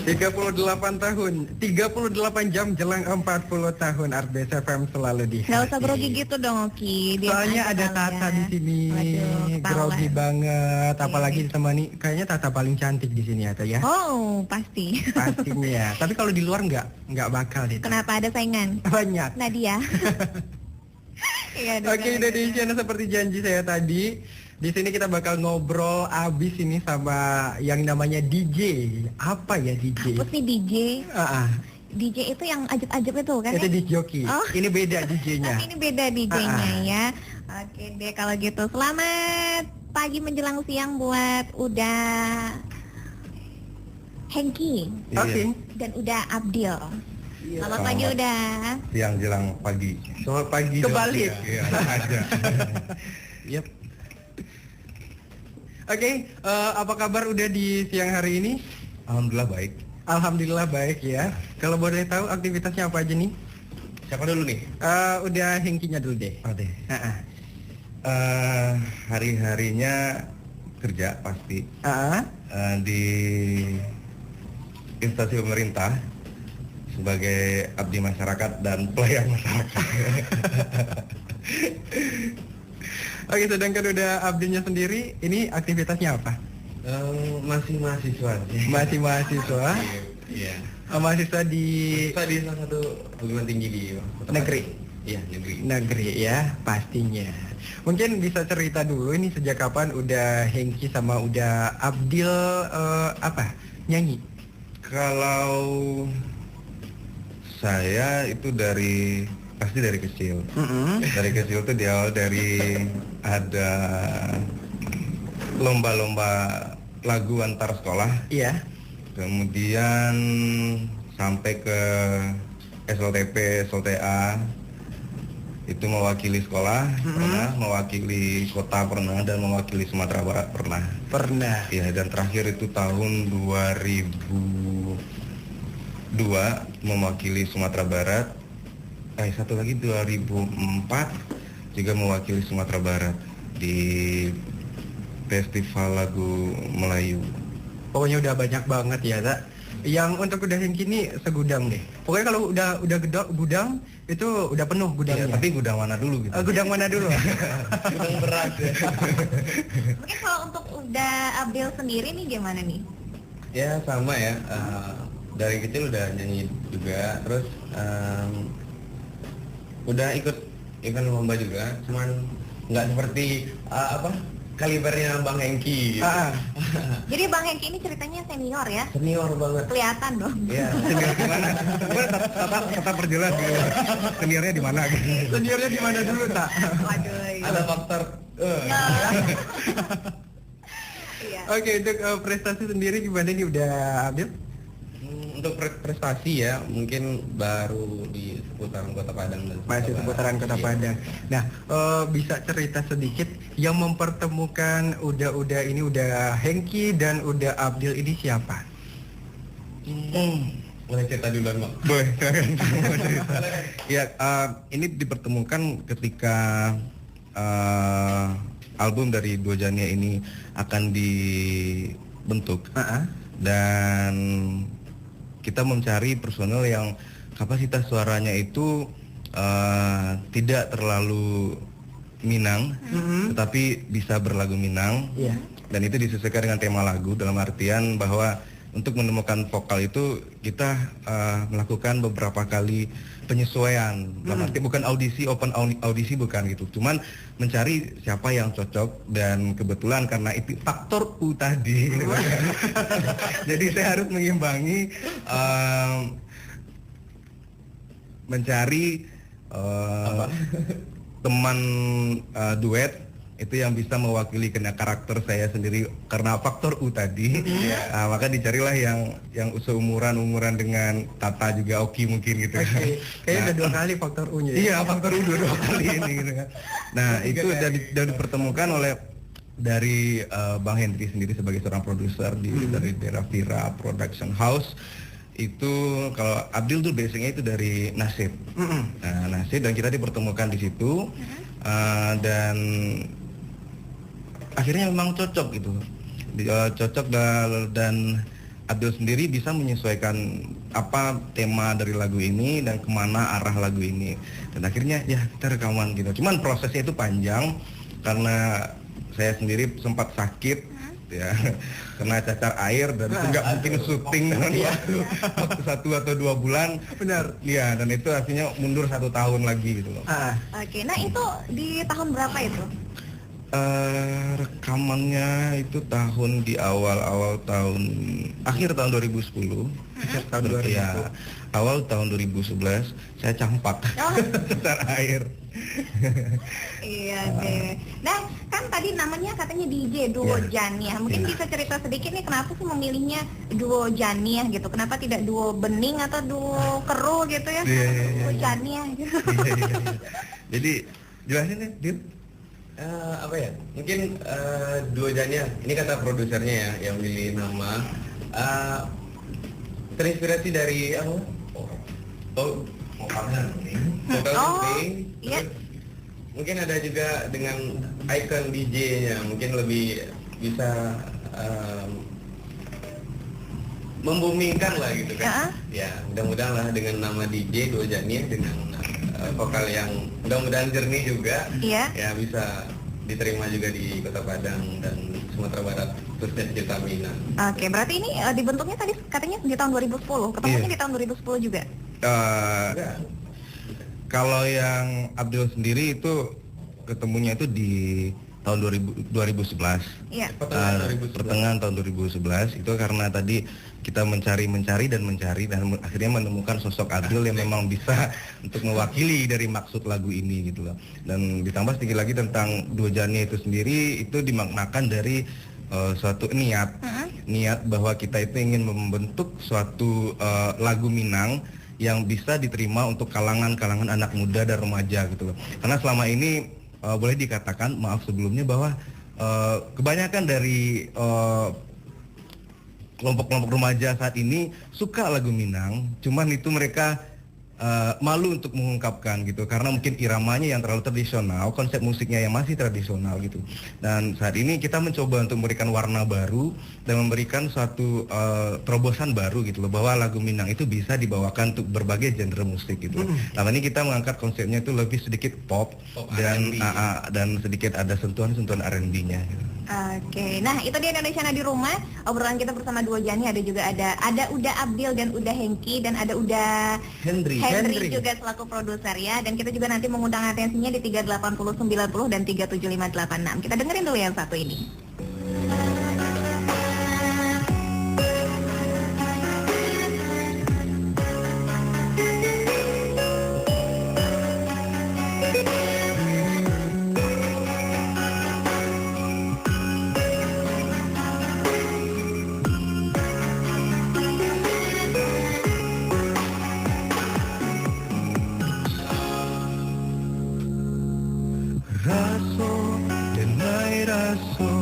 38 tahun, 38 jam jelang 40 tahun Artbase FM selalu di Gak usah hati. grogi gitu dong, Oki. Soalnya ada Tata di sini, grogi banget, apalagi ditemani kayaknya Tata paling cantik di sini ya, ya. Oh, pasti. Pastinya. Tapi kalau di luar nggak bakal deh. Kenapa ada saingan? Banyak. Nadia. Iya, Oke, Indonesia, seperti janji saya tadi, di sini kita bakal ngobrol abis ini sama yang namanya DJ. Apa ya DJ? Apa sih DJ? DJ itu yang ajab-ajab itu kan? Itu DJ joki. Oh. Ini beda DJ-nya. Ini beda DJ-nya ya. Oke deh kalau gitu. Selamat pagi menjelang siang buat udah Hengki. Oke. Dan udah Abdil. Selamat pagi udah. Siang jelang pagi. Selamat pagi. Kebalik. Iya, aja. Yep. Oke, apa kabar udah di siang hari ini? Alhamdulillah baik. Alhamdulillah baik ya. Kalau boleh tahu aktivitasnya apa aja nih? Siapa dulu nih? Udah Hengkinya dulu deh. Oke. Hari-harinya kerja pasti. Di instansi pemerintah sebagai abdi masyarakat dan pelayan masyarakat. Oke, sedangkan udah abdinya sendiri, ini aktivitasnya apa? Masih mahasiswa. Masih mahasiswa. Iya. Mahasiswa di salah satu perguruan tinggi di Kota negeri. Padang. Iya, negeri. Negeri ya, pastinya. Mungkin bisa cerita dulu ini sejak kapan udah Hengki sama udah Abdil nyanyi? Kalau saya itu pasti dari kecil. Dari kecil tuh di awal dari ada lomba-lomba lagu antar sekolah. Iya. Kemudian sampai ke SLTP, SLTA. Itu mewakili sekolah pernah, mewakili kota pernah, dan mewakili Sumatera Barat pernah. Pernah. Ya, dan terakhir itu tahun 2002 mewakili Sumatera Barat. Satu lagi 2004 juga mewakili Sumatera Barat di Festival Lagu Melayu. Pokoknya udah banyak banget ya, Tak. Yang untuk udah Hengki ini segudang deh. Pokoknya kalau udah gudang itu udah penuh gudangnya. Ya, tapi gudang mana dulu gitu? Gudang mana dulu? Gudang beras ya. Mungkin kalau untuk udah Abdil sendiri nih gimana nih? Ya sama ya. Dari kecil udah nyanyi juga, terus udah ikut event lomba juga, cuman nggak seperti kalibernya Bang Hengki. Jadi Bang Hengki ini ceritanya senior ya? Senior banget. Kelihatan dong. Iya. Senior di mana? Tata perjelas gitu. Seniornya di mana? Seniornya di mana dulu, Tak? Waduh. Ada faktor. Iya. Oke, untuk prestasi sendiri gimana nih udah Abdil? Untuk prestasi ya, mungkin baru di seputaran Kota Padang dan Masih seputaran Kota Padang. Nah, bisa cerita sedikit yang mempertemukan udah ini udah Hengki dan udah Abdil ini siapa? Boleh cerita duluan, Bang? Boleh. Ya, ini dipertemukan ketika album dari Dua Jania ini akan dibentuk. Dan kita mencari personel yang kapasitas suaranya itu tidak terlalu Minang, tetapi bisa berlagu Minang. Dan itu disesuaikan dengan tema lagu, dalam artian bahwa untuk menemukan vokal itu kita melakukan beberapa kali penyesuaian. Dalam arti bukan audisi, open audisi bukan gitu. Cuman mencari siapa yang cocok, dan kebetulan karena itu faktor U tadi. Jadi saya harus mengimbangi mencari teman duet itu yang bisa mewakili kena karakter saya sendiri karena faktor U tadi. Maka dicarilah yang seumuran dengan Tata juga Oki mungkin gitu. Kayaknya udah 2 kali faktor U-nya. Iya, faktor U 2 kali ini gitu kan. Nah, itu udah dipertemukan oleh dari Bang Hendri sendiri sebagai seorang produser dari daerah Vira Production House. Itu kalau Abdil tuh basicnya itu dari Nasib. Nah, Nasib, dan kita dipertemukan di situ. Dan akhirnya memang cocok gitu, cocok dan Abdul sendiri bisa menyesuaikan apa tema dari lagu ini dan kemana arah lagu ini. Dan akhirnya ya kita rekaman gitu. Cuman prosesnya itu panjang karena saya sendiri sempat sakit ya kena cacar air dan itu nggak mungkin syuting dalam waktu 1 atau 2 bulan. Benar. Iya, dan itu artinya mundur 1 tahun lagi gitu loh. Oke, nah itu di tahun berapa itu? Rekamannya itu di awal akhir tahun 2010. Tahun 2010. Ya, awal tahun 2011 saya campak cacar air. Iya deh. Nah, kan tadi namanya katanya DJ duo Janiah. Mungkin bisa cerita sedikit nih kenapa sih memilihnya duo Janiah gitu? Kenapa tidak duo Bening atau duo Keru gitu ya? Duo Janiah gitu. Iya. Jadi jelasin deh, Dit. Apa ya? Mungkin duo Janiah. Ini kata produsernya ya yang milih nama. Terinspirasi dari apa? Vokal Bening. Iya. Mungkin ada juga dengan icon DJ-nya, mungkin lebih bisa membumingkan lah gitu kan. Ya, mudah-mudahan lah dengan nama DJ Duo Janiah dengan vokal yang mudah-mudahan jernih juga. Iya. Ya bisa diterima juga di Kota Padang dan Sumatera Barat, khususnya di Citamina. Oke, berarti ini dibentuknya tadi katanya di tahun 2010. Ketemunya di tahun 2010 juga. Kalau yang Abdul sendiri itu ketemunya itu di tahun 2011. Iya. Pertengahan tahun 2011 itu karena tadi kita mencari dan akhirnya menemukan sosok Abdul yang memang bisa untuk mewakili dari maksud lagu ini gitu loh. Dan ditambah sedikit lagi tentang Duo Janiah itu sendiri itu dimaknakan dari suatu niat bahwa kita itu ingin membentuk suatu lagu Minang yang bisa diterima untuk kalangan anak muda dan remaja gitu loh. Karena selama ini boleh dikatakan, maaf sebelumnya, bahwa kebanyakan dari kelompok-kelompok remaja saat ini suka lagu Minang, cuman itu mereka malu untuk mengungkapkan gitu, karena mungkin iramanya yang terlalu tradisional, konsep musiknya yang masih tradisional gitu. Dan saat ini kita mencoba untuk memberikan warna baru dan memberikan suatu terobosan baru gitu loh, bahwa lagu Minang itu bisa dibawakan untuk berbagai genre musik gitu. Nah, ini kita mengangkat konsepnya itu lebih sedikit pop dan sedikit ada sentuhan-sentuhan R&B-nya gitu. Oke, nah itu dia Indonesia di rumah. Obrolan kita bersama Duo Janiah, ada juga ada Uda Abdil dan Uda Hengki, dan ada Uda Henry juga selaku produser ya. Dan kita juga nanti mengundang atensinya di 38090 dan 37586. Kita dengerin dulu yang satu ini. Raso, denai raso,